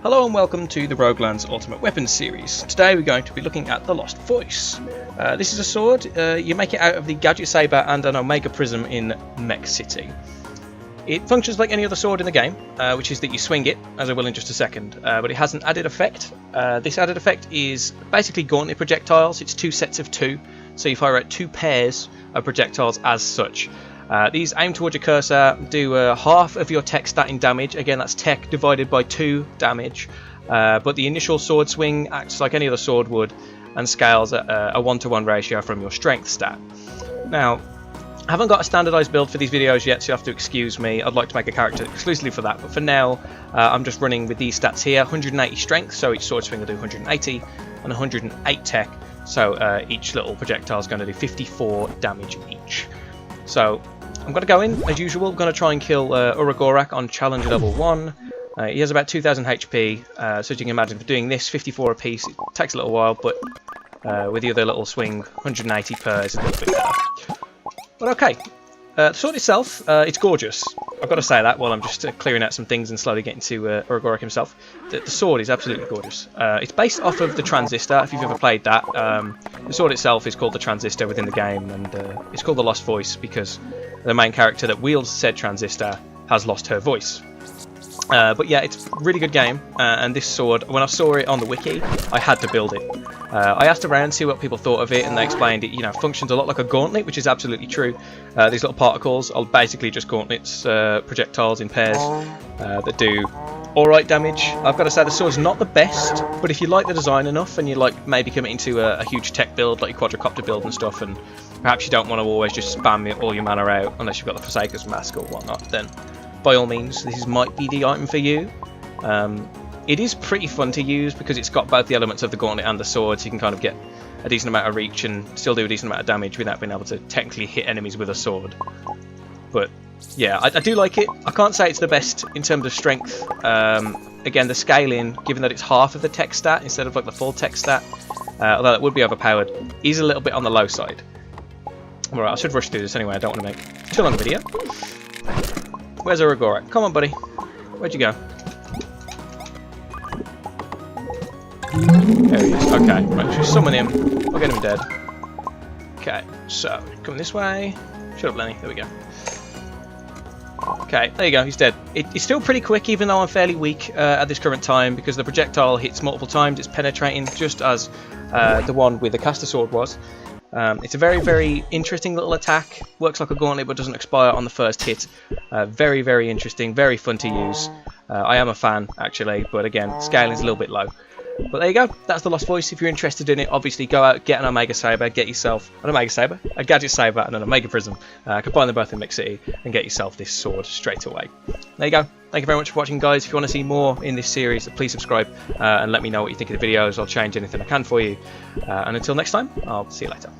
Hello and welcome to the RogueLands Ultimate Weapons series. Today we're going to be looking at the Lost Voice. This is a sword. You make it out of the Gadget Saber and an Omega Prism in Mech City. It functions like any other sword in the game, which is that you swing it, as I will in just a second, but it has an added effect. This added effect is basically gauntlet projectiles. It's two sets of two, so you fire out two pairs of projectiles as such. These aim towards your cursor, do half of your tech stat in damage. Again, that's tech divided by 2 damage. But the initial sword swing acts like any other sword would and scales at a 1-to-1 ratio from your strength stat. Now, I haven't got a standardised build for these videos yet, so you have to excuse me. I'd like to make a character exclusively for that. But for now, I'm just running with these stats here. 180 strength, so each sword swing will do 180, and 108 tech, so each little projectile is going to do 54 damage each. So I'm going to go in, as usual. I'm going to try and kill Uragorak on challenge level 1. He has about 2000 HP, so as you can imagine, for doing this, 54 apiece, it takes a little while, but with the other little swing, 180 per is a little bit better. But okay, the sword itself, it's gorgeous. I've got to say that while I'm just clearing out some things and slowly getting to Uragorak himself. The sword is absolutely gorgeous. It's based off of the Transistor, if you've ever played that. The sword itself is called the Transistor within the game, and it's called the Lost Voice because the main character that wields said Transistor has lost her voice. But yeah, it's a really good game, and this sword, when I saw it on the wiki, I had to build it. I asked around to see what people thought of it, and they explained it, functions a lot like a gauntlet, which is absolutely true. These little particles are basically just gauntlets, projectiles in pairs that do alright damage. I've got to say the sword's not the best, but if you like the design enough and you like maybe committing to a huge tech build, like your quadricopter build and stuff, and perhaps you don't want to always just spam all your mana out unless you've got the Forsaker's Mask or whatnot, then by all means, this might be the item for you. It is pretty fun to use because it's got both the elements of the gauntlet and the sword, so you can kind of get a decent amount of reach and still do a decent amount of damage without being able to technically hit enemies with a sword. But yeah, I do like it. I can't say it's the best in terms of strength. Again, the scaling, given that it's half of the tech stat instead of like the full tech stat, although it would be overpowered, is a little bit on the low side. Alright, I should rush through this anyway. I don't want to make too long a video. Where's Uragorak? Come on, buddy. Where'd you go? There he is. Okay, right, just summon him. We'll get him dead. Okay, so, coming this way. Shut up, Lenny. There we go. Okay, there you go. He's dead. It's still pretty quick, even though I'm fairly weak at this current time, because the projectile hits multiple times. It's penetrating, just as the one with the caster sword was. It's a very, very interesting little attack. Works like a gauntlet but doesn't expire on the first hit. Very, very interesting. Very fun to use. I am a fan, actually, but again, scaling is a little bit low. But there you go. That's the Lost Voice. If you're interested in it, obviously go out, get an Omega Saber, get yourself an Omega Saber, a Gadget Saber, and an Omega Prism. Combine them both in Mech City and get yourself this sword straight away. There you go. Thank you very much for watching, guys. If you want to see more in this series, please subscribe and let me know what you think of the videos. I'll change anything I can for you. And until next time, I'll see you later.